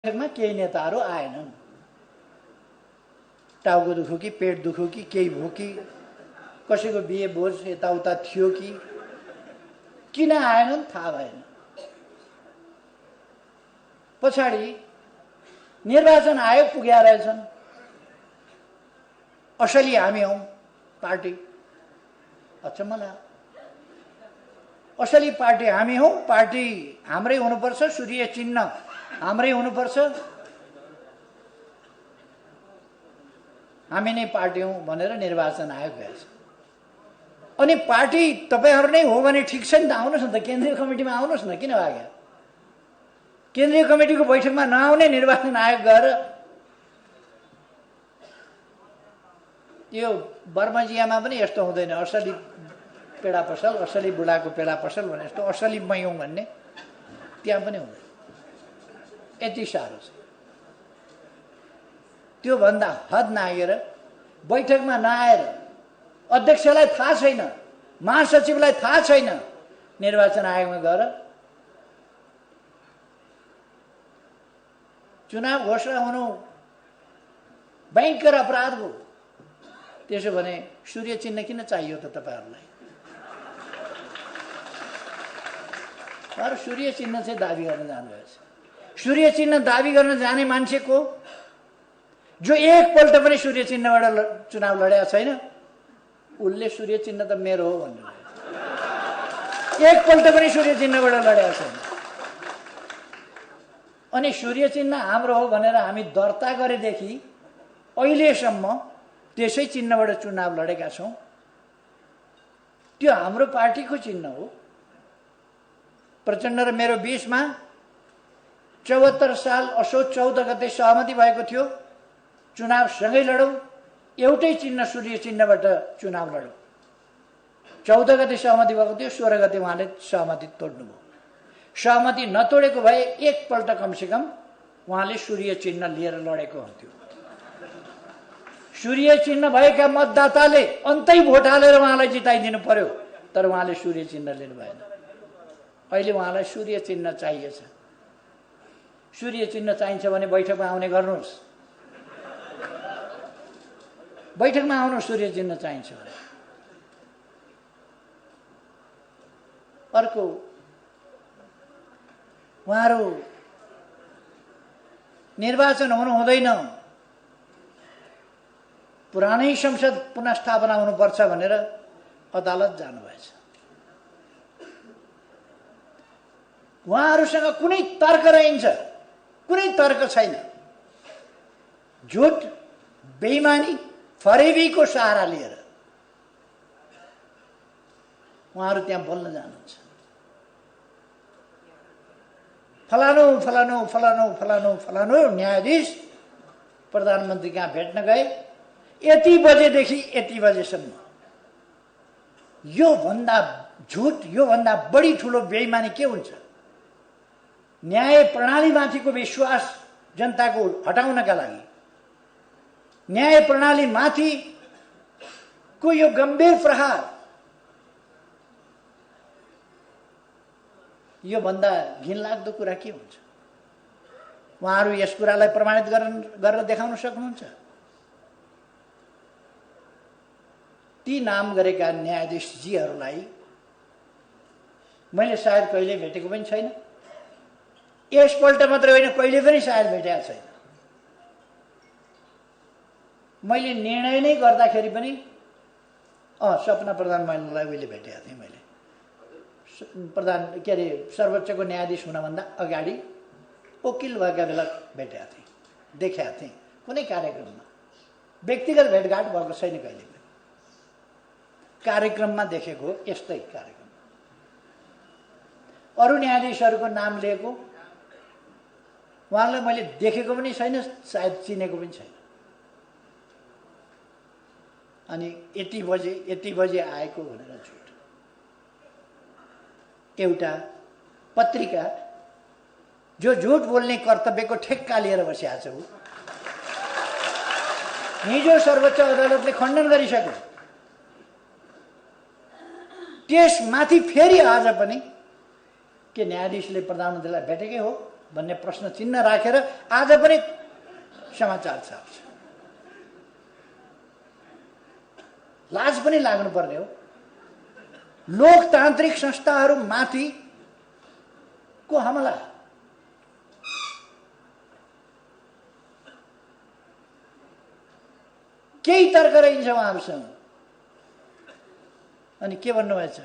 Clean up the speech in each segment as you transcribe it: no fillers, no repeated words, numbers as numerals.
बैठकमा केही नेताहरू आएनन्। टाउको दुख्यो कि पेट दुख्यो कि केही भयो कि कसैको बिहे भोज यताउता थियो कि किन आएनन् थाहा भएन। पछाडि निर्वाचन आयोग पुगेका रहेछन्। असली हामी हौं पार्टी। अचम्म लाग्यो। असली पार्टी हामी हौं, पार्टी हाम्रै हुनुपर्छ, सूर्य चिन्ह हाम्रै हुनुपर्छ, हामी नै पार्टी हौं भनेर निर्वाचन आयोग गएछ। अनि पार्टी तपाईहरु नै हो भने ठिक छ नि त, आउनुस् न त, केन्द्रीय कमिटीमा आउनुस् न, किन भाग्यो? केन्द्रीय कमिटीको बैठकमा नआउने निर्वाचन आयोग गएर यो बर्मजियामा पनि यस्तो हुँदैन। असली पेडा पसल, असली बुढाको पेडा पसल भने जस्तो असली मै हुँ भन्ने त्यहाँ पनि हुँदैन। यति साह्रो छ। त्यो भन्दा हद नागेर बैठकमा नआएर, अध्यक्षलाई थाहा छैन, महासचिवलाई थाहा छैन, निर्वाचन आयोगमा गएर चुनाव घोषणा हुनु भयंकर अपराध हो। त्यसो भने सूर्य चिन्ह किन चाहियो त तपाईहरुलाई? तर सूर्य चिन्ह चाहिँ दाबी गर्न जानुभएछ। सूर्य चिन्ह दाबी गर्न जाने मान्छेको जो एकपल्ट पनि सूर्य चिन्हबाट चुनाव लडेको छैन, उसले सूर्य चिन्ह त मेरो हो भन्नु। एकपल्ट पनि सूर्य चिन्हबाट लडेको छैन। अनि सूर्य चिन्ह हाम्रो हो भनेर हामी दर्ता गरेदेखि अहिलेसम्म त्यसै चिन्हबाट चुनाव लडेका छौं। त्यो हाम्रो पार्टीको चिन्ह हो। प्रचण्ड र मेरो बीचमा 74 साल असोज 14 गते सहमति भएको थियो, चुनाव सँगै लडौं, एउटै चिन्ह सूर्य चिन्हबाट चुनाव लडौं। 14 गते सहमति भएको थियो, 16 गते उहाँले सहमति तोड्नुभयो। सहमति नतोडेको भए एकपल्ट कमसेकम उहाँले सूर्य चिन्ह लिएर लडेको हुन्थ्यो। सूर्य चिन्ह भएका मतदाताले अन्तै भोट हालेर उहाँलाई जिताइदिनु पर्यो, तर उहाँले सूर्य चिन्ह लिनु भएन। अहिले उहाँलाई सूर्य चिन्ह चाहिएछ। सूर्य चिन्ह चाहिन्छ भने बैठकमा आउने गर्नुहोस्। बैठकमा आउनु सूर्य चिन्ह चाहिन्छ भने। अर्को, उहाँहरू निर्वाचन हुनु हुँदैन, पुरानै संसद पुनर्स्थापना हुनुपर्छ भनेर अदालत जानुभएछ। उहाँहरूसँग कुनै तर्क रहन्छ? कुनै तर्क छैन। झुट, बेइमानी, फरेबीको सहारा लिएर उहाँहरू त्यहाँ बोल्न जानुहुन्छ। फलानु फलानु फलानु फलानु फलानु न्यायाधीश प्रधानमन्त्री कहाँ भेट्न गए, यति बजेदेखि यति बजेसम्म। यो भन्दा झुट, यो भन्दा बढी ठुलो बेइमानी के हुन्छ? न्याय प्रणालीमाथिको विश्वास जनताको हटाउनका लागि, न्याय प्रणालीमाथिको यो गम्भीर प्रहार, यो भन्दा घिनलाग्दो कुरा के हुन्छ? उहाँहरू यस कुरालाई प्रमाणित गरेर देखाउन सक्नुहुन्छ? ती नाम गरेका न्यायाधीशजीहरूलाई मैले सायद कहिले भेटेको पनि छैन। यसपल्ट मात्रै होइन, कहिले पनि सायद भेटेको छैन। मैले निर्णय नै गर्दाखेरि पनि सपना प्रधान मैनालाई उहिले भेटेको थिएँ। मैले सर्वोच्चको न्यायाधीश हुनभन्दा अगाडि वकिल भएका बेला भेटेको थिएँ, देखेको थिएँ कुनै कार्यक्रममा। व्यक्तिगत भेटघाट भएको छैन कहिले पनि। कार्यक्रममा देखेको हो, यस्तै कार्यक्रम। अरू न्यायाधीशहरूको नाम लिएको उहाँलाई मैले देखेको पनि छैन, सायद चिनेको पनि छैन। अनि यति बजे आएको भनेर झुट। एउटा पत्रिका जो झुट बोल्ने कर्तव्यको ठेक्का लिएर बसिया छ, हिजो सर्वोच्च अदालतले खण्डन गरिसक्यो। त्यसमाथि फेरि आज पनि के न्यायाधीशले प्रधानमन्त्रीलाई भेटेकै हो भन्ने प्रश्न चिन्ह राखेर आज पनि समाचार छाप्छ। लाज पनि लाग्नुपर्ने हो। लोकतान्त्रिक संस्थाहरू माथि को हमला। केही तर्क रहन्छ उहाँहरूसँग। अनि के भन्नुभएछ?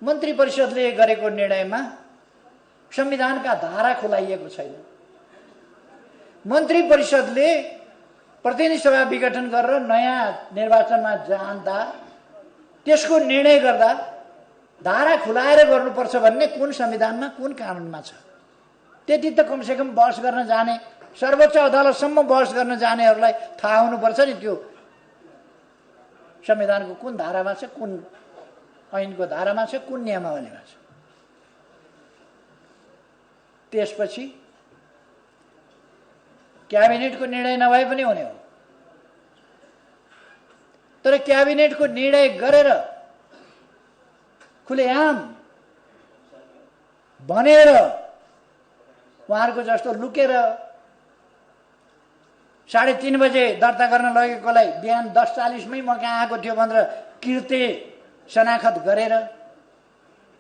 मन्त्री परिषदले गरेको निर्णयमा संविधानका धारा खुलाइएको छैन। मन्त्री परिषदले प्रतिनिधि सभा विघटन गरेर नयाँ निर्वाचनमा जाँदा त्यसको निर्णय गर्दा धारा खुलाएर गर्नुपर्छ भन्ने कुन संविधानमा कुन कानुनमा छ? त्यति त कमसेकम बहस गर्न जाने, सर्वोच्च अदालतसम्म बहस गर्न जानेहरूलाई थाहा हुनुपर्छ नि त्यो संविधानको कुन धारामा छ, कुन ऐनको धारामा छ, कुन नियमावलीमा छ। त्यसपछि क्याबिनेटको निर्णय नभए पनि हुने हो। तर क्याबिनेटको निर्णय गरेर खुलेआम भनेर उहाँहरूको जस्तो लुकेर 3:30 बजे दर्ता गर्न लगेकोलाई बिहान 10:40 मै म कहाँ आएको थियो भनेर कृत्य शनाखत गरेर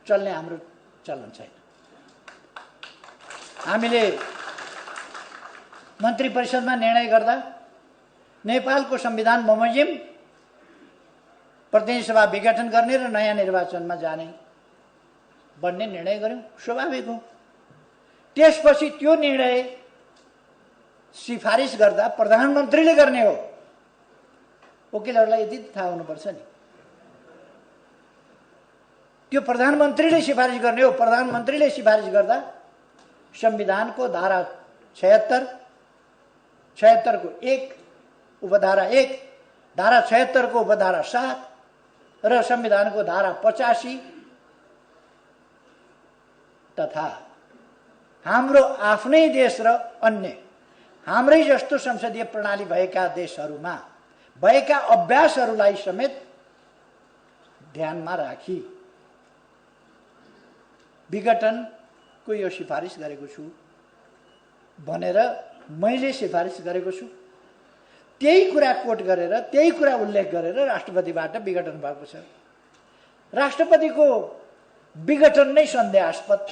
चल्ने हाम्रो चलन छैन। हामीले मन्त्री परिषदमा निर्णय गर्दा नेपालको संविधान बमोजिम प्रतिनिधि सभा विघटन गर्ने र नयाँ निर्वाचनमा जाने भन्ने निर्णय गर्यौं। स्वाभाविक हो। त्यसपछि त्यो निर्णय सिफारिस गर्दा प्रधानमन्त्रीले गर्ने हो। वकिलहरूलाई यति थाहा हुनुपर्छ नि। त्यो प्रधानमन्त्रीले सिफारिस गर्ने हो। प्रधानमन्त्रीले सिफारिस गर्दा संविधानको धारा 76 को 1 उपधारा 1, धारा 76 को उपधारा 7 र संविधानको धारा 85 तथा हाम्रो आफ्नै देश र अन्य हाम्रै जस्तो संसदीय प्रणाली भएका देशहरूमा भएका अभ्यासहरूलाई समेत ध्यानमा राखी विघटनको यो सिफारिस गरेको छु भनेर मैले सिफारिस गरेको छु। त्यही कुरा कोट गरेर, त्यही कुरा उल्लेख गरेर राष्ट्रपतिबाट विघटन भएको छ। राष्ट्रपतिको विघटन नै सन्देहास्पद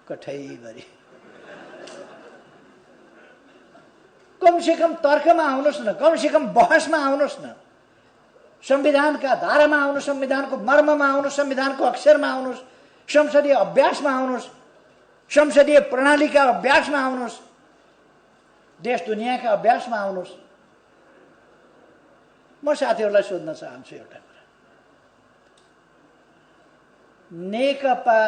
कठैभरि। कमसेकम तर्कमा आउनुहोस् न, कमसेकम बहसमा आउनुहोस् न। संविधानका धारामा आउनुहोस्, संविधानको मर्ममा आउनुहोस्, संविधानको अक्षरमा आउनुहोस्, संसदीय अभ्यासमा आउनुहोस्, संसदीय प्रणालीका अभ्यासमा आउनुहोस्, देश दुनियाँका अभ्यासमा आउनुहोस्। म साथीहरूलाई सोध्न चाहन्छु एउटा कुरा। नेकपा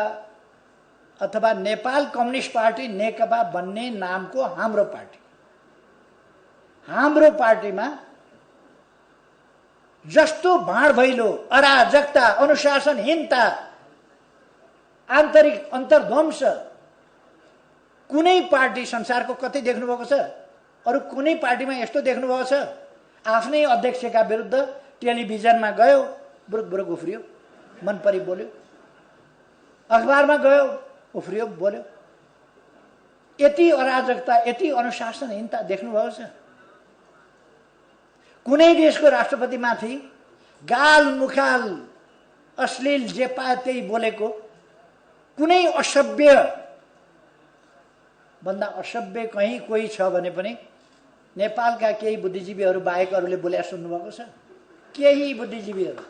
अथवा नेपाल कम्युनिस्ट पार्टी नेकपा भन्ने नामको हाम्रो पार्टीमा जस्तो भाँडभैलो, अराजकता, अनुशासनहीनता, आन्तरिक अन्तर्ध्वंस कुनै पार्टी संसारको कतै देख्नुभएको छ? अरु कुनै पार्टीमा यस्तो देख्नुभएको छ? आफ्नै अध्यक्षका विरुद्ध टेलिभिजनमा गयो, बुरुक बुरुक उफ्रियो, मन परी बोल्यो, अखबारमा गयो, उफ्रियो, बोल्यो। यति अराजकता, यति अनुशासनहीनता देख्नुभएको छ? कुनै देशको राष्ट्रपतिमाथि गाल मुखाल अश्लील जे पाए त्यही बोलेको, कुनै असभ्य भन्दा असभ्य कहीँ कोही छ भने पनि नेपालका केही बुद्धिजीवीहरू बाहेक अरूले बोल्या सुन्नुभएको छ? केही बुद्धिजीवीहरू,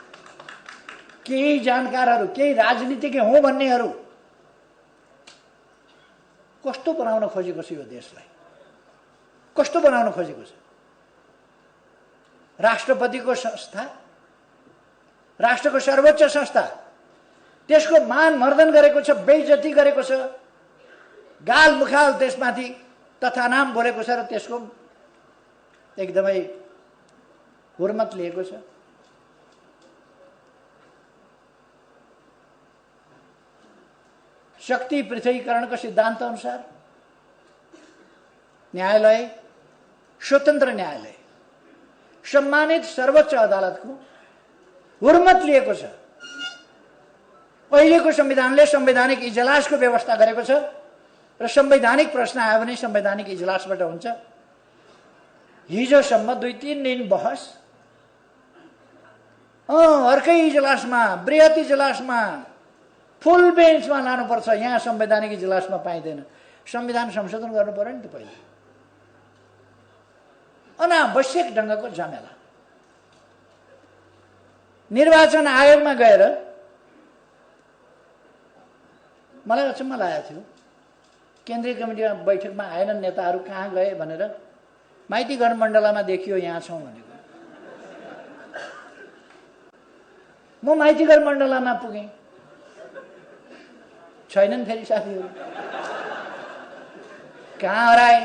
केही जानकारहरू, केही राजनीतिज्ञ हो भन्नेहरू कस्तो बनाउन खोजेको छ यो देशलाई? कस्तो बनाउन खोजेको छ? राष्ट्रपतिको संस्था, राष्ट्रको सर्वोच्च संस्था, त्यसको मान मर्दन गरेको छ, बेइज्जती गरेको छ, गाल मुखाल त्यसमाथि तथा नाम बोलेको छ र त्यसको एकदमै हुर्मत लिएको छ। शक्ति पृथकीकरणको सिद्धान्त अनुसार न्यायालय, स्वतन्त्र न्यायालय, सम्मानित सर्वोच्च अदालतको हुर्मत लिएको छ। अहिलेको संविधानले संवैधानिक इजलासको व्यवस्था गरेको छ। र संवैधानिक प्रश्न आयो भने संवैधानिक इजलासबाट हुन्छ। हिजोसम्म 2-3 दिन बहस, अर्कै इजलासमा, बृहत इजलासमा, फुल बेन्चमा लानुपर्छ, यहाँ संवैधानिक इजलासमा पाइँदैन। संविधान संशोधन गर्नु पर्यो नि त पहिले। अनावश्यक ढङ्गको झमेला। निर्वाचन आयोगमा गएर मलाई अचम्म लागेको थियो, केन्द्रीय कमिटीमा बैठकमा आएनन् नेताहरू, कहाँ गए भनेर माइतीघर मण्डलामा देखियो यहाँ छौँ भनेको। म माइतीघर मण्डलामा पुगेँ, छैनन् फेरि साथीहरू, कहाँ हराए?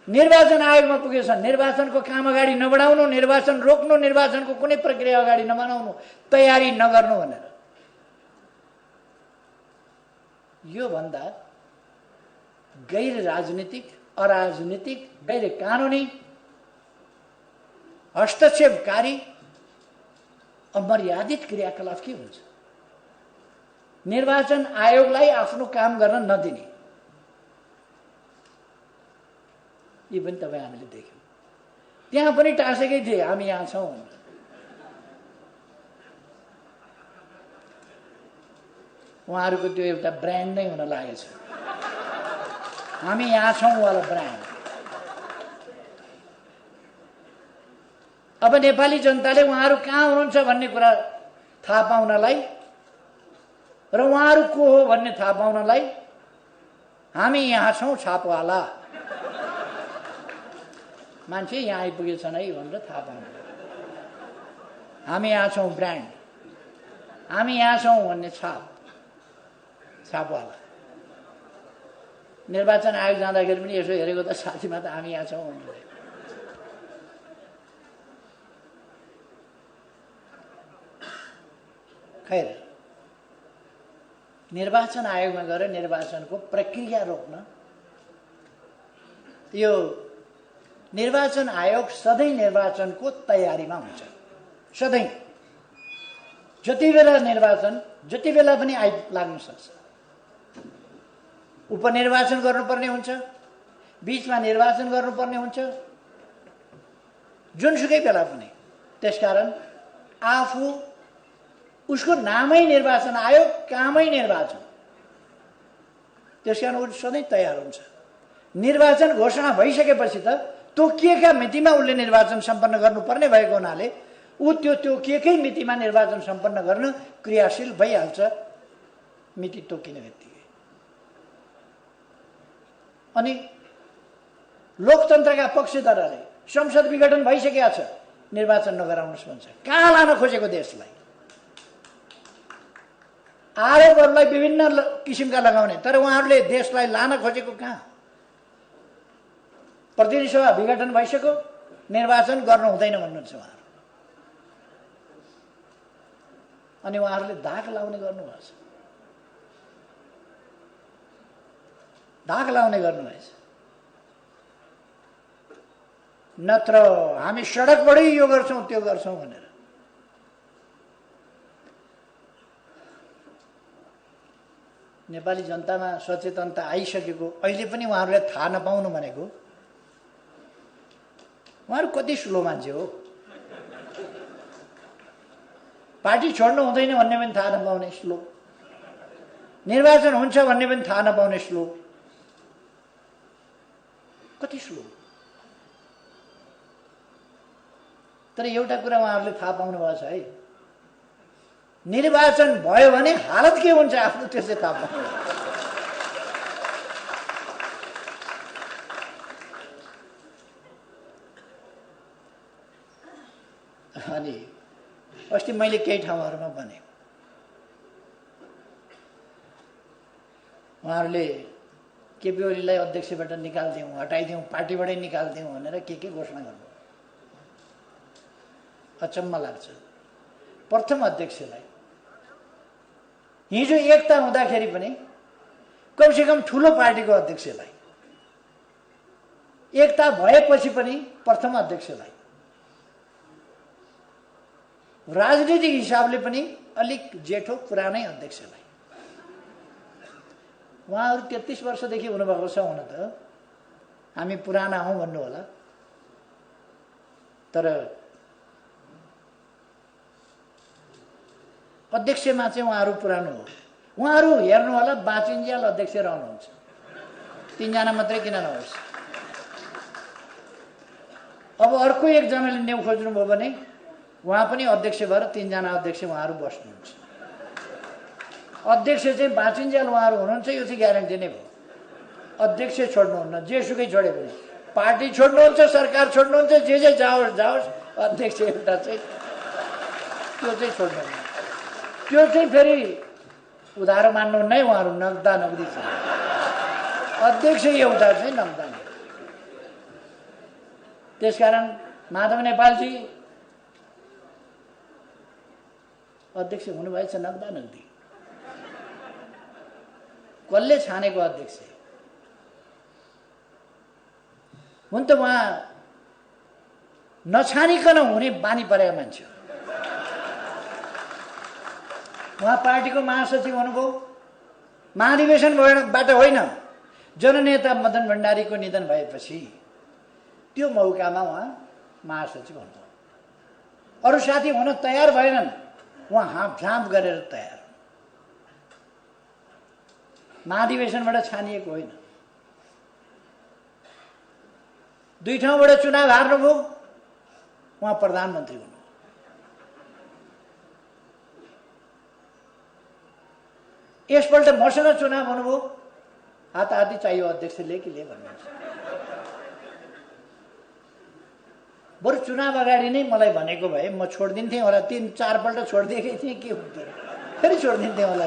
निर्वाचन आयोगमा पुगेछन्। निर्वाचनको काम अगाडि नबढाउनु, निर्वाचन रोक्नु, निर्वाचनको कुनै प्रक्रिया अगाडि नबढाउनु, तयारी नगर्नु भनेर। यो भन्दा गैर राजनीतिक, अराजनीतिक, गैर कानुनी, हस्तक्षेपकारी, अमर्यादित क्रियाकलाप के हुन्छ? निर्वाचन आयोगलाई आफ्नो काम गर्न नदिने, यी पनि तपाईँ हामीले देख्यौँ। त्यहाँ पनि टाँसेकै थिए, हामी यहाँ छौँ। उहाँहरूको त्यो एउटा ब्रान्ड नै हुन लागेछ, हामी यहाँ छौँ वाला ब्रान्ड। अब नेपाली जनताले उहाँहरू कहाँ हुनुहुन्छ भन्ने कुरा थाहा पाउनलाई र उहाँहरू को हो भन्ने थाहा पाउनलाई हामी यहाँ छौँ छापवाला, मान्छे यहाँ आइपुगेछन् है भनेर थाहा पाउनु। हामी यहाँ छौँ ब्रान्ड, हामी यहाँ छौँ भन्ने छापवाला। निर्वाचन आयोग जाँदाखेरि पनि यसो हेरेको त साथीमा त हामी यहाँ छौँ भन्ने। खैर, निर्वाचन आयोगमा गएर निर्वाचनको प्रक्रिया रोक्न, यो निर्वाचन आयोग सधैँ निर्वाचनको तयारीमा हुन्छ। सधैँ जति बेला निर्वाचन जति बेला पनि लाग्न सक्छ। उपनिर्वाचन गर्नुपर्ने हुन्छ, बीचमा निर्वाचन गर्नुपर्ने हुन्छ, जुनसुकै बेला पनि। त्यसकारण आफू, उसको नामै निर्वाचन आयोग, कामै निर्वाचन, त्यसकारण ऊ सधैँ तयार हुन्छ। निर्वाचन घोषणा भइसकेपछि त तोकिएका मितिमा उसले निर्वाचन सम्पन्न गर्नुपर्ने भएको हुनाले ऊ त्यो तोकिएकै मितिमा निर्वाचन सम्पन्न गर्न क्रियाशील भइहाल्छ, मिति तोकिने बित्तिकै। अनि लोकतन्त्रका पक्षधरले संसद विघटन भइसकेका छ, निर्वाचन नगराउनुहोस् भन्छ। कहाँ लान खोजेको देशलाई? आरोपहरूलाई विभिन्न किसिमका लगाउने, तर उहाँहरूले देशलाई लान खोजेको कहाँ? प्रतिनिधि सभा विघटन भइसक्यो, निर्वाचन गर्नु हुँदैन भन्नुहुन्छ उहाँहरू। अनि उहाँहरूले धाक लाउने गर्नुभएछ, धाक लाउने गर्नुभएछ। नत्र हामी सडकबाटै यो गर्छौँ त्यो गर्छौँ भनेर। नेपाली जनतामा सचेतनता आइसकेको अहिले पनि उहाँहरूले थाहा नपाउनु भनेको उहाँहरू कति स्लो मान्छे हो। पार्टी छोड्नु हुँदैन भन्ने पनि थाहा नपाउने स्लो, निर्वाचन हुन्छ भन्ने पनि थाहा नपाउने स्लो, कति स्लो। तर एउटा कुरा उहाँहरूले थाहा पाउनु भएको छ है, निर्वाचन भयो भने हालत के हुन्छ आफ्नो त्यसै थाहा पाउनु। अनि अस्ति मैले केही ठाउँहरूमा भने उहाँहरूले केपी ओलीलाई अध्यक्षबाट निकाल्दिउँ, हटाइदिउँ, पार्टीबाटै निकाल्दिउँ भनेर के घोषणा गर्नु। अचम्म लाग्छ। प्रथम अध्यक्षलाई हिजो एकता हुँदाखेरि पनि कमसेकम ठुलो पार्टीको अध्यक्षलाई, एकता भएपछि पनि प्रथम अध्यक्षलाई, राजनीतिक हिसाबले पनि अलिक जेठो पुरानै अध्यक्षलाई उहाँहरू 33 वर्षदेखि हुनुभएको छ हुन त, हामी पुराना हौँ भन्नु होला, तर अध्यक्षमा चाहिँ उहाँहरू पुरानो हो। उहाँहरू हेर्नु होला बाँचिन्जेल अध्यक्ष रहनुहुन्छ, 3 जना मात्रै किन नहोस्। अब अर्को एकजनाले न्यु खोज्नुभयो भने उहाँ पनि अध्यक्ष भएर 3 जना अध्यक्ष उहाँहरू बस्नुहुन्छ। अध्यक्ष चाहिँ बाँचिन्जेल उहाँहरू हुनुहुन्छ, यो चाहिँ ग्यारेन्टी नै भयो। अध्यक्ष छोड्नुहुन्न, जेसुकै छोडे पनि, पार्टी छोड्नुहुन्छ, सरकार छोड्नुहुन्छ, जे जाओस् जाओस्, अध्यक्ष एउटा चाहिँ त्यो चाहिँ छोड्नुहुन्न। त्यो चाहिँ फेरि उधारो मान्नुहुन्न है, उहाँहरू नगदा नगदी छ। अध्यक्ष एउटा चाहिँ नगदा नगदी। त्यसकारण माधव नेपालजी अध्यक्ष हुनुभएछ नगदा नगदी। कसले छानेको अध्यक्ष हुन त, उहाँ नछानिकन हुने बानी परेको मान्छे। उहाँ पार्टीको महासचिव हुनुभयो, महाधिवेशनबाट होइन, जननेता मदन भण्डारीको निधन भएपछि त्यो मौकामा उहाँ महासचिव हुनुभयो। अरू साथी हुन तयार भएनन्, उहाँ हाँपझाँप गरेर तयार। महाधिवेशनबाट छानिएको होइन, 2 ठाउँबाट चुनाव हार्नुभयो, उहाँ प्रधानमन्त्री हुनुभयो। यसपल्ट मसँग चुनाव हुनुभयो, हाताहाती चाहियो अध्यक्षले कि ले भन्नुहुन्छ। बरु चुनाव अगाडि नै मलाई भनेको भए म छोडिदिन्थेँ होला, 3-4 पल्ट छोडिदिएकै थिएँ, के हुन्थ्यो, फेरि छोडिदिन्थेँ होला।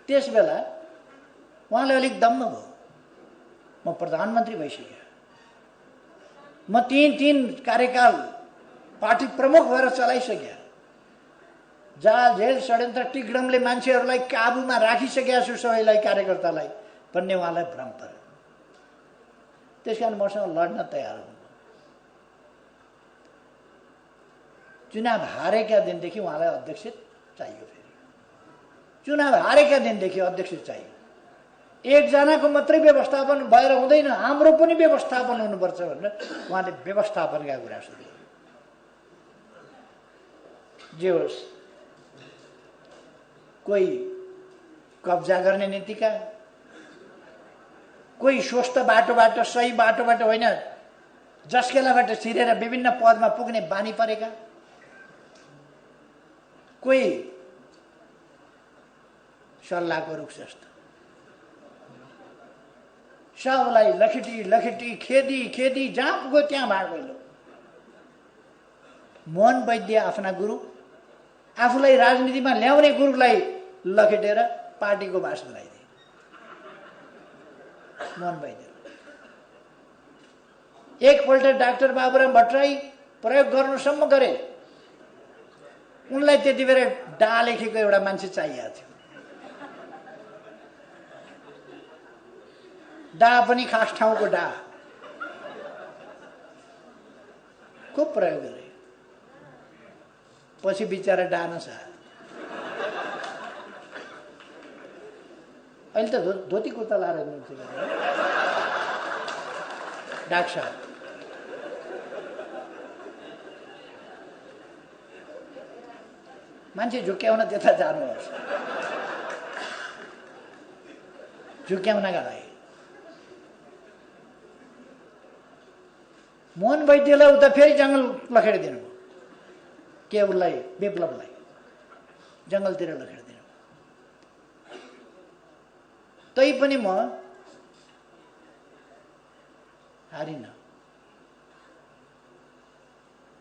त्यस बेला उहाँलाई अलिक दम्म भयो, म प्रधानमन्त्री भइसकेँ, म 3 कार्यकाल पार्टी प्रमुख भएर चलाइसकेँ, जाल झेल षड्यन्त्र टिकडमले मान्छेहरूलाई काबुमा राखिसकेका छु, सबैलाई कार्यकर्तालाई भन्ने उहाँलाई भ्रम पर्यो। त्यसकारण मसँग लड्न तयार हुनुभयो। चुनाव हारेका दिनदेखि उहाँलाई अध्यक्ष चाहियो। फेरि चुनाव हारेका दिनदेखि अध्यक्ष चाहियो। एकजनाको मात्रै व्यवस्थापन भएर हुँदैन, हाम्रो पनि व्यवस्थापन हुनुपर्छ भनेर उहाँले व्यवस्थापनका कुरा सुरु गर्नु। जे होस्, कोही कब्जा गर्ने नीतिका, कोही स्वस्थ बाटोबाट, सही बाटोबाट होइन, जसकेलाबाट छिरेर विभिन्न पदमा पुग्ने बानी परेका, कोही सल्लाहको रुख जस्तो, सबलाई लखेटी लखेटी खेदी खेदी जहाँ पुग्यो त्यहाँ भाग गइलो। मोहन वैद्य आफ्ना गुरु, आफूलाई राजनीतिमा ल्याउने गुरुलाई लखेटेर पार्टीको बास बनाइदिए। मोहन वैद्य एकपल्ट डाक्टर बाबुराम भट्टराई प्रयोग गर्नुसम्म गरे। उनलाई त्यति बेला डा लेखेको एउटा मान्छे चाहिएको थियो। डा पनि खास ठाउँको डा, खुब प्रयोग गरे। पछि बिचारा डा नसा, अहिले त धोती कुर्ता लाएर हुनुहुन्छ डाक्टर साहब। मान्छे झुक्क्याउन त्यता जानुहोस्, झुक्क्याउनका लागि। मोहन वैद्यलाई उता फेरि जङ्गल लखेडिदिनु, के उसलाई विप्लवलाई जङ्गलतिर लखेडिदिनु। तैपनि म हारिन,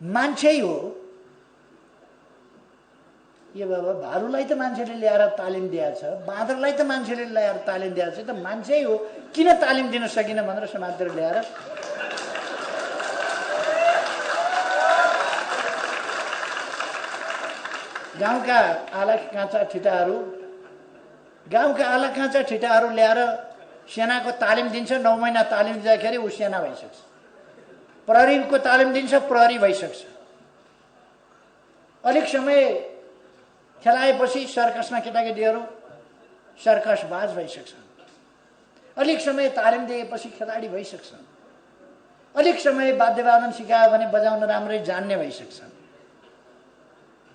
मान्छे हो। यो बाबा भालुलाई त मान्छेले ल्याएर तालिम दिएछ, बाँदरलाई त मान्छेले ल्याएर तालिम दिएछ, त मान्छे हो, किन तालिम दिन सकिन भनेर समाजतिर ल्याएर गाउँका आला काँचा ठिटाहरू ल्याएर सेनाको तालिम दिन्छ। 9 महिना तालिम दिँदाखेरि ऊ सेना भइसक्छ। प्रहरीको तालिम दिन्छ, प्रहरी भइसक्छ। अलिक समय खेलाएपछि सर्कसमा केटाकेटीहरू सर्कसबाज भइसक्छन्। अलिक समय तालिम दिएपछि खेलाडी भइसक्छन्। अलिक समय वाद्यवादन सिकायो भने बजाउन राम्रै जान्ने भइसक्छन्।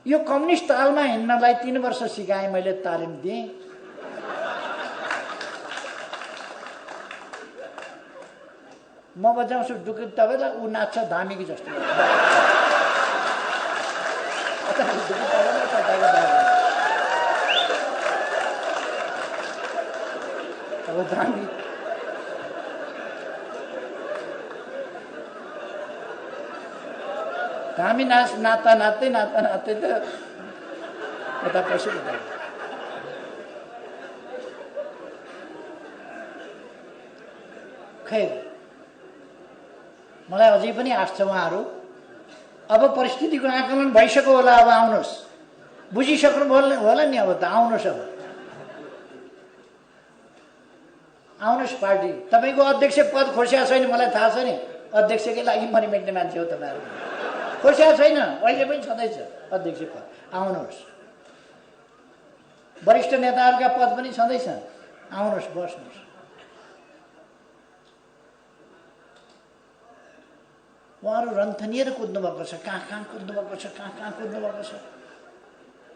यो कम्युनिस्ट तालमा हिँड्नलाई 3 वर्ष सिकाएँ, मैले तालिम दिएँ। म बजाउँछु डुकुट तबेला, ऊ नाच्छ धामीकी जस्तो। अब धामी धामी नाच्दा नाच्दै त कता पैसा उठायो। खैर, मलाई अझै पनि आश छ उहाँहरू अब परिस्थितिको आकलन भइसक्यो होला। अब आउनुहोस्, बुझिसक्नु होला नि। अब त आउनुहोस्, अब आउनुहोस् पार्टी। तपाईँको अध्यक्ष पद खोस्या छैन, मलाई थाहा छ नि। अध्यक्षकै लागि मरिमेट्ने मान्छे हो तपाईँहरू। खोस्या छैन, अहिले पनि छँदैछ अध्यक्ष पद। आउनुहोस्, वरिष्ठ नेताहरूका पद पनि छँदैछन्। आउनुहोस्, बस्नुहोस्। उहाँहरू रन्थनिएर कुद्नु भएको छ, कहाँ कुद्नु भएको छ, कहाँ कुद्नु भएको छ।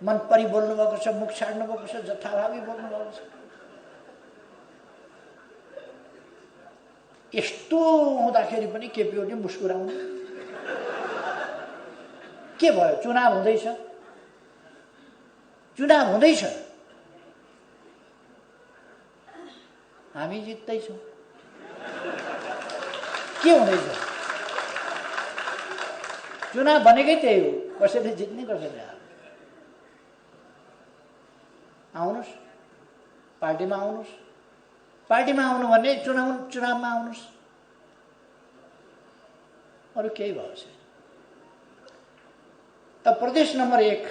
मन परि बोल्नु भएको छ, मुख छाड्नु भएको छ, जथाभावी बोल्नु भएको छ। यस्तो हुँदाखेरि पनि केपी ओली मुस्कुराउनु के भयो? चुनाव हुँदैछ, चुनाव हुँदैछ, हामी जित्दैछौँ। के हुँदैछ? चुनाव भनेकै त्यही हो, कसैले जित्ने कसैले हार्ने। आउनुहोस्, पार्टीमा आउनुहोस्। पार्टीमा आउनु भने चुनावमा आउनुहोस्, अरू केही भयो छैन। अब प्रदेश नम्बर 1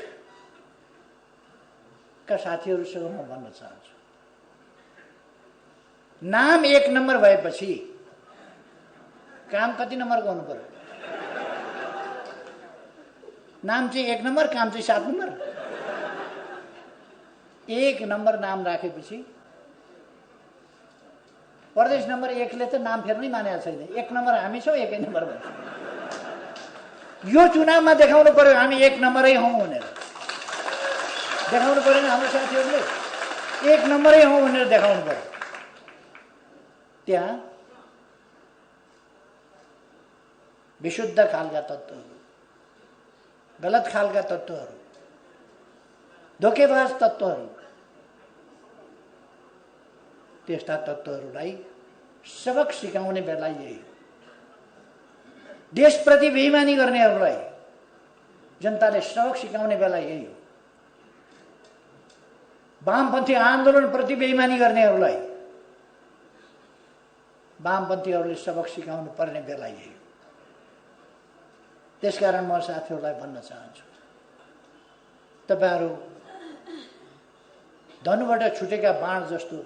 का साथीहरूसँग म भन्न चाहन्छु, नाम 1 नम्बर भएपछि काम कति नम्बरको हुनु पर्यो? नाम चाहिँ 1 नम्बर, काम चाहिँ 7 नम्बर। 1 नम्बर नाम राखेपछि प्रदेश नम्बर 1 ले त नाम फेर्नै मानेको छैन। 1 नम्बर हामी छौँ, 1 नम्बर भन्छ। यो चुनावमा देखाउनु पर्यो हामी 1 नम्बरै हौँ भनेर। देखाउनु पर्यो नि हाम्रो साथीहरूले, 1 नम्बरै हौँ भनेर देखाउनु पर्यो। त्यहाँ विशुद्ध खालका तत्त्वहरू, गलत खालका तत्त्वहरू, धोकेबाज तत्त्वहरू, त्यस्ता तत्त्वहरूलाई सबक सिकाउने बेला यही हो। देशप्रति बेइमानी गर्नेहरूलाई जनताले सबक सिकाउने बेला यही हो। वामपन्थी आन्दोलनप्रति बेइमानी गर्नेहरूलाई वामपन्थीहरूले सबक सिकाउनु पर्ने बेला यही हो। त्यसकारण म साथीहरूलाई भन्न चाहन्छु, तपाईहरू धनुबाट छुटेका बाण जस्तो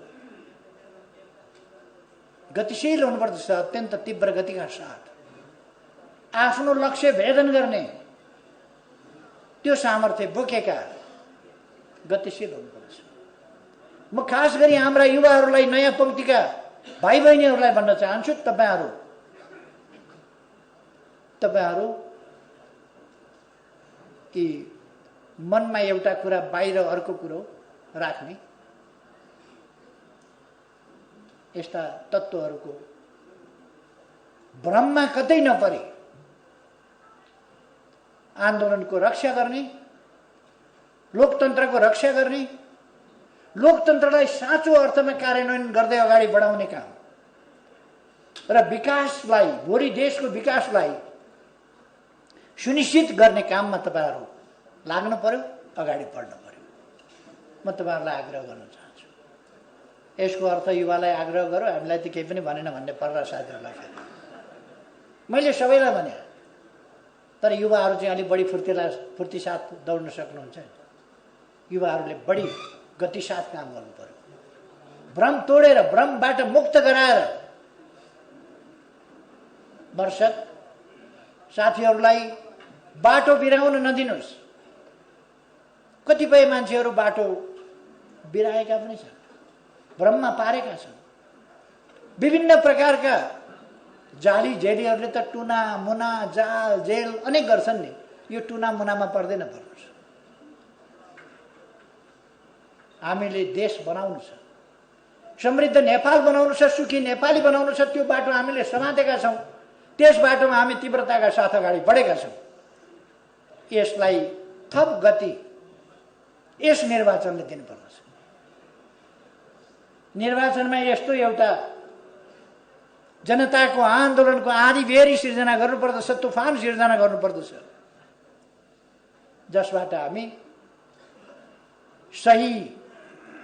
गतिशील हुनुपर्दछ, अत्यन्त तीव्र गतिका साथ आफ्नो लक्ष्य भेदन गर्ने त्यो सामर्थ्य बोकेका गतिशील हुनुपर्छ। म खास गरी हाम्रा युवाहरूलाई, नयाँ पंक्तिका भाइ बहिनीहरूलाई भन्न चाहन्छु, तपाईहरू कि मनमा एउटा कुरा बाहिर अर्को कुरो राख्ने यस्ता तत्त्वहरूको भ्रममा कतै नपरे आन्दोलनको रक्षा गर्ने, लोकतन्त्रको रक्षा गर्ने, लोकतन्त्रलाई साँचो अर्थमा कार्यान्वयन गर्दै अगाडि बढाउने काम र विकासलाई, भोलि देशको विकासलाई सुनिश्चित गर्ने काममा तपाईहरू लाग्नु पर्यो, अगाडि बढ्नु पर्यो। म तपाईहरूलाई आग्रह गर्न चाहन्छु। यसको अर्थ युवालाई आग्रह गरौँ, हामीलाई त केही पनि भनेन भन्ने पर्ला साथीहरूलाई। फेरि मैले सबैलाई भने, तर युवाहरू चाहिँ अलिक बढी फुर्ती साथ दौड्न सक्नुहुन्छ। युवाहरूले बढी गति साथ काम गर्नु पर्यो। भ्रम तोडेर, भ्रमबाट मुक्त गराएर दर्शक साथीहरूलाई बाटो बिराउन नदिनुहोस्। कतिपय मान्छेहरू बाटो बिराएका पनि छन्, भ्रममा पारेका छन्। विभिन्न प्रकारका जाली जेलीहरूले त टुना मुना जाल जेल अनेक गर्छन् नि। यो टुना मुनामा पर्दैन पर्नुहोस्। हामीले देश बनाउनु छ, समृद्ध नेपाल बनाउनु छ, सुखी नेपाली बनाउनु छ। त्यो बाटो हामीले समातेका छौँ। त्यस बाटोमा हामी तीव्रताका साथ अगाडि बढेका छौँ। यसलाई थप गति यस निर्वाचनले दिनुपर्दछ। निर्वाचनमा यस्तो एउटा जनताको आन्दोलनको आँधी बेरी सिर्जना गर्नुपर्दछ, तुफान सिर्जना गर्नुपर्दछ, जसबाट हामी सही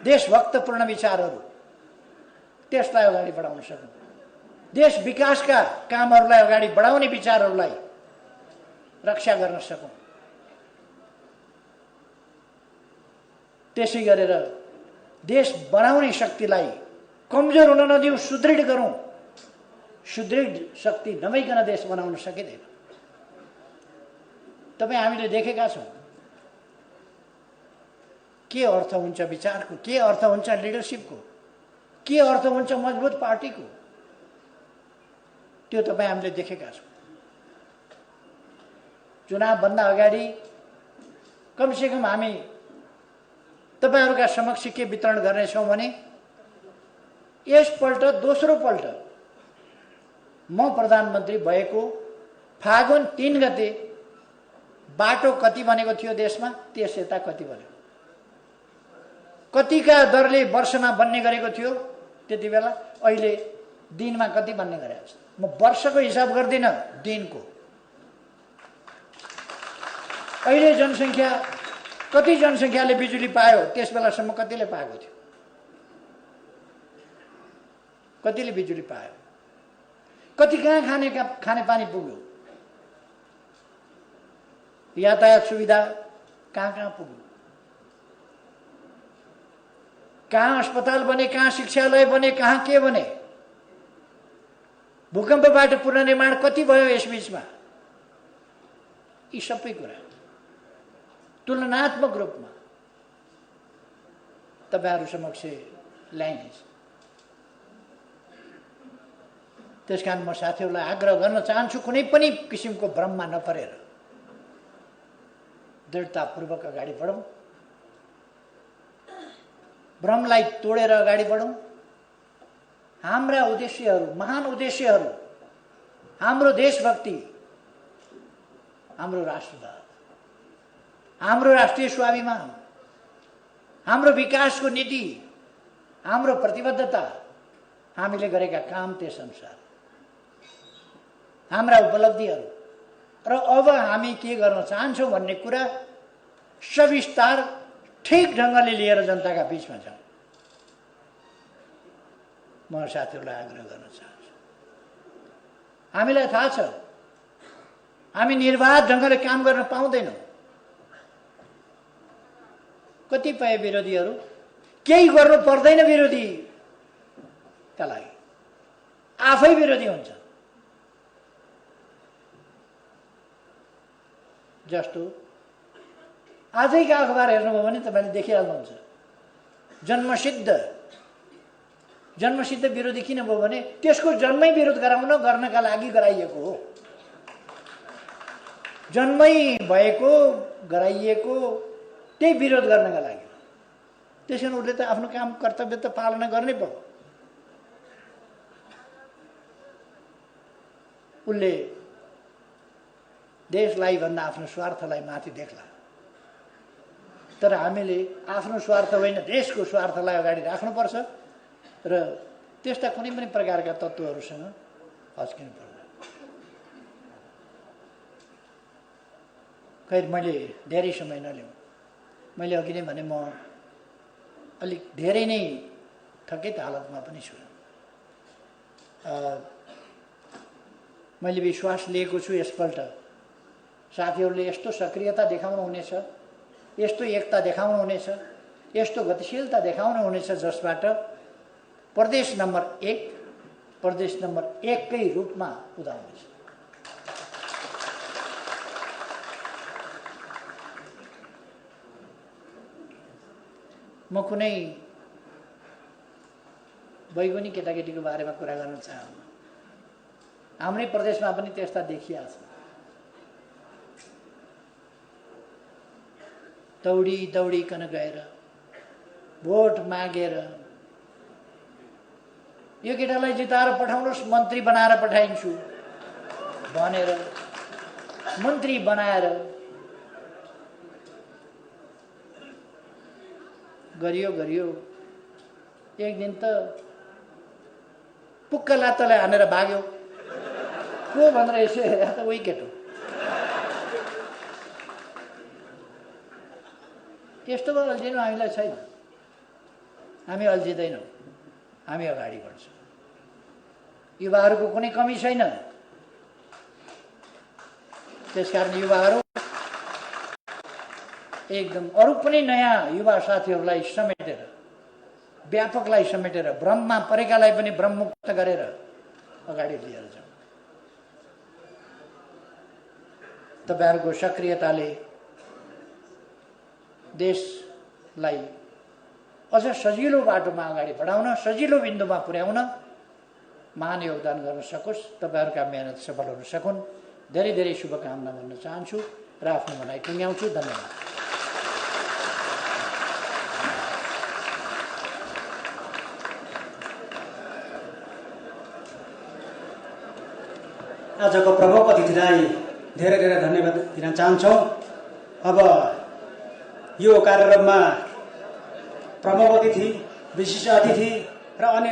देशभक्तपूर्ण विचारहरू त्यसलाई अगाडि बढाउन सकौँ। देश विकासका कामहरूलाई अगाडि बढाउने विचारहरूलाई रक्षा गर्न सकौँ। त्यसै गरेर देश बनाउने शक्तिलाई कमजोर हुन नदिउँ, सुदृढ गरौँ। सुदृढ शक्ति नभइकन देश बनाउन सकिँदैन। तपाईँ हामीले देखेका छौँ के अर्थ हुन्छ विचारको, के अर्थ हुन्छ लिडरसिपको, के अर्थ हुन्छ मजबुत पार्टीको। त्यो तपाईँ हामीले देखेका छौँ। चुनावभन्दा अगाडि कमसेकम हामी तपाईहरूका समक्ष के वितरण गर्नेछौँ भने यसपल्ट दोस्रो पल्ट म प्रधानमन्त्री भएको फागुन 3 गते बाटो कति बनेको थियो देशमा, त्यस यता कति बन्यो, कतिका दरले वर्षमा बन्ने गरेको थियो त्यति बेला, अहिले दिनमा कति बन्ने गरेको छ। म वर्षको हिसाब गर्दिनँ, दिनको। अहिले जनसङ्ख्या कति जनसङ्ख्याले बिजुली पायो, त्यस बेलासम्म कतिले पाएको थियो, कतिले बिजुली पायो, कति कहाँ खानेपानी पुग्यो, यातायात सुविधा कहाँ कहाँ पुग्यो, कहाँ अस्पताल बने, कहाँ शिक्षालय बने, कहाँ के बने, भूकम्पबाट पुनर्निर्माण कति भयो यसबीचमा। यी सबै कुरा तुलनात्मक रूपमा तपाईहरू समक्ष ल्याइनेछ। त्यसकारण म साथीहरूलाई आग्रह गर्न चाहन्छु, कुनै पनि किसिमको भ्रममा नपरेर दृढतापूर्वक अगाडि बढौँ, भ्रमलाई तोडेर अगाडि बढौँ। हाम्रा उद्देश्यहरू, महान उद्देश्यहरू, हाम्रो देशभक्ति, हाम्रो राष्ट्रवाद, हाम्रो राष्ट्रिय स्वाभिमान, हाम्रो विकासको नीति, हाम्रो प्रतिबद्धता, हामीले गरेका काम त्यसअनुसार, हाम्रा उपलब्धिहरू र अब हामी के गर्न चाहन्छौँ भन्ने कुरा सविस्तार ठिक ढङ्गले लिएर जनताका बीचमा जाउँ। म साथीहरूलाई आग्रह गर्न चाहन्छु। हामीलाई थाहा छ हामी निर्वाध ढङ्गले काम गर्न पाउँदैनौँ। कतिपय विरोधीहरू केही गर्नु पर्दैन विरोधीका लागि, आफै विरोधी हुन्छ। जस्तो आजैका अखबार हेर्नुभयो भने तपाईँले देखिहाल्नुहुन्छ, जन्मसिद्ध विरोधी किन भयो भने त्यसको जन्मै विरोध गर्नका लागि गराइएको हो। जन्मै भएको गराइएको त्यही विरोध गर्नका लागि। त्यसैले उसले त आफ्नो काम कर्तव्य त पालना गर्नै पर्यो। उसले देशलाई भन्दा आफ्नो स्वार्थलाई माथि देख्ला। तर हामीले आफ्नो स्वार्थ होइन देशको स्वार्थलाई अगाडि राख्नुपर्छ र त्यस्ता कुनै पनि प्रकारका तत्त्वहरूसँग हच्किनु पर्दैन। खैर मैले धेरै समय नलिउँ, मैले अघि नै भने म अलिक धेरै नै थकित हालतमा पनि छु। मैले विश्वास लिएको छु यसपल्ट साथीहरूले यस्तो सक्रियता देखाउनुहुनेछ, यस्तो एकता देखाउनुहुनेछ, यस्तो गतिशीलता देखाउनुहुनेछ जसबाट प्रदेश नम्बर 1 कै रूपमा उदाउँदैछ। म कुनै बैगुनी केटाकेटीको बारेमा कुरा गर्न चाहन्न। हाम्रै प्रदेशमा पनि त्यस्ता देखिया छ। दौडी दौडीकन गएर भोट मागेर यो केटालाई जिताएर पठाउनुहोस्, मन्त्री बनाएर पठाइन्छु भनेर मन्त्री बनाएर गरियो। एक दिन त पुक्का लात्ताले हानेर भाग्यो। को भनेर यसो हेरे त उही केटो। त्यस्तोमा अल्झिनु हामीलाई छैन। हामी अल्झिँदैनौँ, हामी अगाडि बढ्छौँ। युवाहरूको कुनै कमी छैन। त्यसकारण युवाहरू एकदम अरू पनि नयाँ युवा साथीहरूलाई समेटेर, व्यापकलाई समेटेर, भ्रममा परेकालाई पनि भ्रममुक्त गरेर अगाडि लिएर जाउँ। तपाईहरुको सक्रियताले देशलाई अझ सजिलो बाटोमा अगाडि बढाउन, सजिलो बिन्दुमा पुर्याउन महान योगदान गर्न सकोस्, तपाईहरुका मेहनत सफल हुन सकुन्। धेरै धेरै शुभकामना भन्न चाहन्छु र आफ्नो भनाइ टुङ्ग्याउँछु। धन्यवाद। आजको प्रमुख अतिथिलाई धेरै धेरै धन्यवाद दिन चाहन्छौँ। अब यो कार्यक्रममा प्रमुख अतिथि, विशिष्ट अतिथि र अन्य